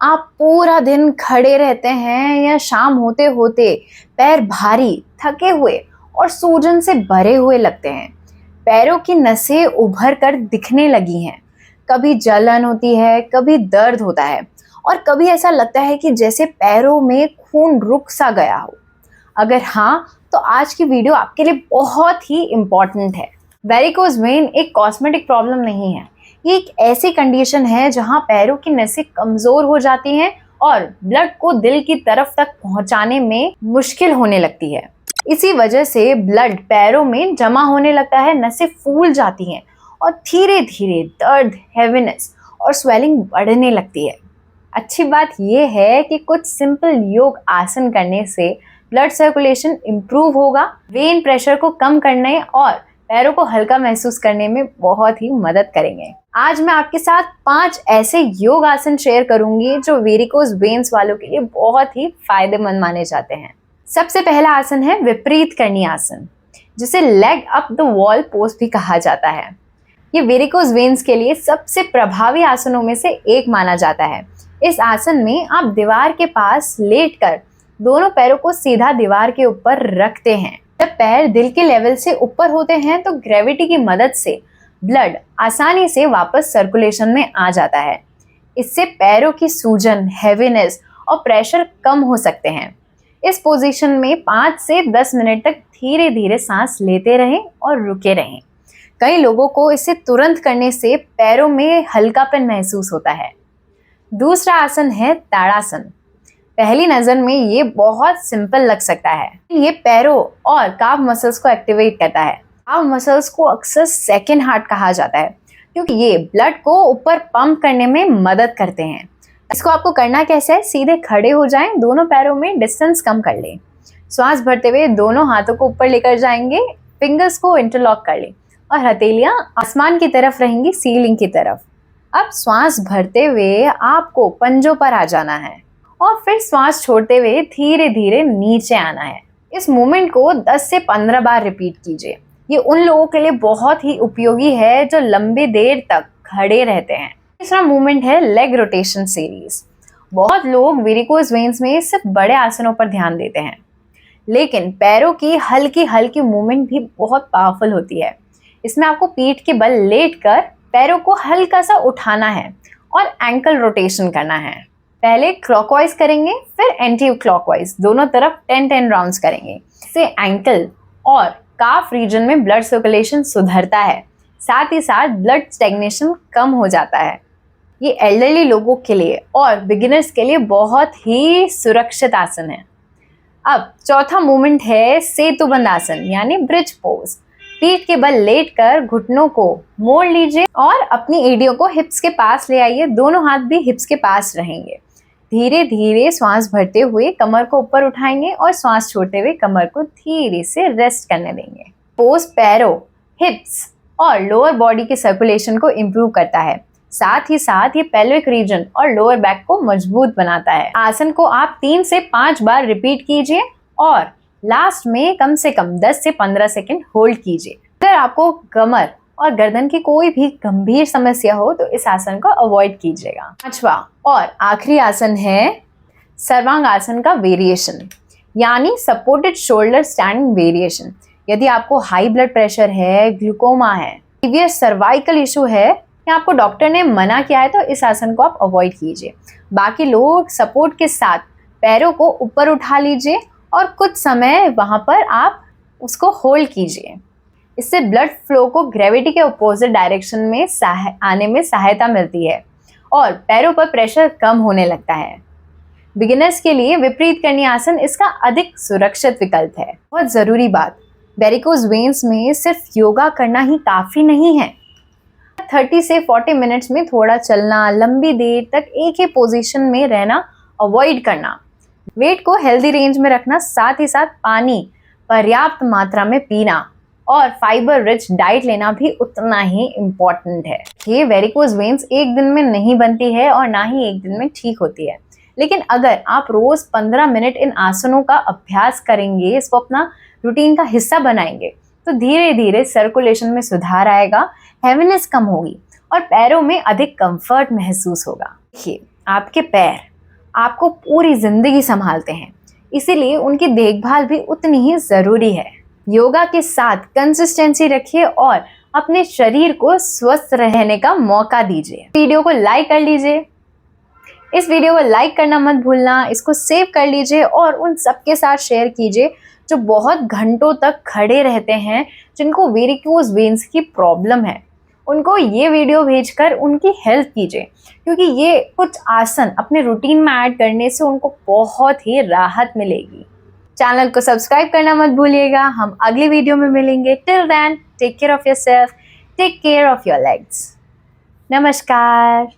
आप पूरा दिन खड़े रहते हैं या शाम होते होते पैर भारी, थके हुए और सूजन से भरे हुए लगते हैं। पैरों की नसें उभर कर दिखने लगी हैं। कभी जलन होती है, कभी दर्द होता है और कभी ऐसा लगता है कि जैसे पैरों में खून रुक सा गया हो। अगर हाँ, तो आज की वीडियो आपके लिए बहुत ही इम्पोर्टेंट है। वेरिकोज वेन एक कॉस्मेटिक प्रॉब्लम नहीं है। ये एक ऐसी कंडीशन है जहां पैरों की नसें कमजोर हो जाती हैं और ब्लड को दिल की तरफ तक पहुंचाने में मुश्किल होने लगती है। इसी वजह से ब्लड पैरों में जमा होने लगता है, नसें फूल जाती हैं और धीरे धीरे दर्द, हेवीनेस और स्वेलिंग बढ़ने लगती है। अच्छी बात यह है कि कुछ सिंपल योग आसन करने से ब्लड सर्कुलेशन इम्प्रूव होगा, वेन प्रेशर को कम करने और पैरों को हल्का महसूस करने में बहुत ही मदद करेंगे। आज मैं आपके साथ 5 ऐसे योग आसन शेयर करूंगी जो वेरिकोज वेन्स वालों के लिए बहुत ही फायदेमंद माने जाते हैं। सबसे पहला आसन है विपरीत करनी आसन, जिसे leg up the wall pose भी कहा जाता है। ये वेरिकोज वेन्स के लिए सबसे प्रभावी आसनों में से एक माना जाता है। इस आसन में आप दीवार के पास लेटकर दोनों पैरों को सीधा दीवार के ऊपर रखते हैं। जब पैर दिल के लेवल से ऊपर होते हैं तो ग्रेविटी की मदद से ब्लड आसानी से वापस सर्कुलेशन में आ जाता है। इससे पैरों की सूजन, हेवीनेस और प्रेशर कम हो सकते हैं। इस पोजीशन में 5 से 10 मिनट तक धीरे धीरे सांस लेते रहें और रुके रहें। कई लोगों को इसे तुरंत करने से पैरों में हल्कापन महसूस होता है। दूसरा आसन है ताड़ासन। पहली नज़र में ये बहुत सिंपल लग सकता है। ये पैरों और काफ मसल्स को एक्टिवेट करता है। काफ मसल्स को अक्सर सेकंड हार्ट कहा जाता है क्योंकि ये ब्लड को ऊपर पंप करने में मदद करते हैं। इसको आपको करना कैसे है? सीधे खड़े हो जाएं, दोनों पैरों में डिस्टेंस कम कर लें। श्वास भरते हुए दोनों हाथों को ऊपर लेकर जाएंगे, फिंगर्स को इंटरलॉक कर लें और हथेलियां आसमान की तरफ रहेंगी, सीलिंग की तरफ। अब श्वास भरते हुए आपको पंजों पर आ जाना है और फिर श्वास छोड़ते हुए धीरे धीरे नीचे आना है। इस मूवमेंट को 10 से 15 बार रिपीट कीजिए। ये उन लोगों के लिए बहुत ही उपयोगी है जो लंबी देर तक खड़े रहते हैं। तीसरा मूवमेंट है लेग रोटेशन सीरीज। बहुत लोग वेरिकोज वेन्स में सिर्फ बड़े आसनों पर ध्यान देते हैं, लेकिन पैरों की हल्की हल्की मूवमेंट भी बहुत पावरफुल होती है। इसमें आपको पीठ के बल लेटकर पैरों को हल्का सा उठाना है और एंकल रोटेशन करना है। पहले क्लॉकवाइज करेंगे, फिर एंटी क्लॉकवाइज, दोनों तरफ 10-10 राउंड्स करेंगे। इससे एंकल और काफ रीजन में ब्लड सर्कुलेशन सुधरता है, साथ ही साथ ब्लड स्टैग्नेशन कम हो जाता है। ये एल्डरली लोगों के लिए और बिगिनर्स के लिए बहुत ही सुरक्षित आसन है। अब चौथा मूवमेंट है सेतुबंद आसन यानी ब्रिज पोज। पीठ के बल लेटकर घुटनों को मोड़ लीजिए और अपनी एड़ियों को हिप्स के पास ले आइए। दोनों हाथ भी हिप्स के पास रहेंगे। धीरे धीरे श्वास भरते हुए कमर को ऊपर उठाएंगे और श्वास छोड़ते हुए कमर को धीरे से रेस्ट करने देंगे। पोज पैरों, हिप्स और लोअर बॉडी के सर्कुलेशन को इम्प्रूव करता है। साथ ही साथ ये पेल्विक रीजन और लोअर बैक को मजबूत बनाता है। आसन को आप 3 से 5 बार रिपीट कीजिए और लास्ट में कम से कम 10 से 15 सेकेंड होल्ड कीजिए। अगर आपको कमर और गर्दन की कोई भी गंभीर समस्या हो तो इस आसन को अवॉइड कीजिएगा। पांचवा और आखिरी आसन है सर्वांग आसन का वेरिएशन यानी सपोर्टेड शोल्डर स्टैंडिंग वेरिएशन। यदि आपको हाई ब्लड प्रेशर है, ग्लूकोमा है, सीवियर सर्वाइकल इशू है या आपको डॉक्टर ने मना किया है तो इस आसन को आप अवॉइड कीजिए। बाकी लोग सपोर्ट के साथ पैरों को ऊपर उठा लीजिए और कुछ समय वहां पर आप उसको होल्ड कीजिए। इससे ब्लड फ्लो को ग्रेविटी के अपोजिट डायरेक्शन में आने में सहायता मिलती है और पैरों पर प्रेशर कम होने लगता है। बिगिनर्स के लिए विपरीत करनी आसन इसका अधिक सुरक्षित विकल्प है। बहुत ज़रूरी बात, वेरिकोज वेन्स में सिर्फ योगा करना ही काफ़ी नहीं है। 30 से 40 मिनट्स में थोड़ा चलना, लंबी देर तक एक ही पोजीशन में रहना अवॉइड करना, वेट को हेल्दी रेंज में रखना, साथ ही साथ पानी पर्याप्त मात्रा में पीना और फाइबर रिच डाइट लेना भी उतना ही इम्पोर्टेंट है। ये वेरिकोज वेन्स एक दिन में नहीं बनती है और ना ही एक दिन में ठीक होती है, लेकिन अगर आप रोज 15 मिनट इन आसनों का अभ्यास करेंगे, इसको अपना रूटीन का हिस्सा बनाएंगे, तो धीरे धीरे सर्कुलेशन में सुधार आएगा, हेवीनेस कम होगी और पैरों में अधिक कंफर्ट महसूस होगा। देखिए, आपके पैर आपको पूरी जिंदगी संभालते हैं, इसीलिए उनकी देखभाल भी उतनी ही जरूरी है। योगा के साथ कंसिस्टेंसी रखिए और अपने शरीर को स्वस्थ रहने का मौका दीजिए। वीडियो को लाइक कर लीजिए, इस वीडियो को लाइक करना मत भूलना, इसको सेव कर लीजिए और उन सबके साथ शेयर कीजिए जो बहुत घंटों तक खड़े रहते हैं, जिनको वेरिकोज वेन्स की प्रॉब्लम है। उनको ये वीडियो भेजकर उनकी हेल्प कीजिए, क्योंकि ये कुछ आसन अपने रूटीन में ऐड करने से उनको बहुत ही राहत मिलेगी। चैनल को सब्सक्राइब करना मत भूलिएगा। हम अगली वीडियो में मिलेंगे। Till then, take care of yourself, take care of your legs. नमस्कार।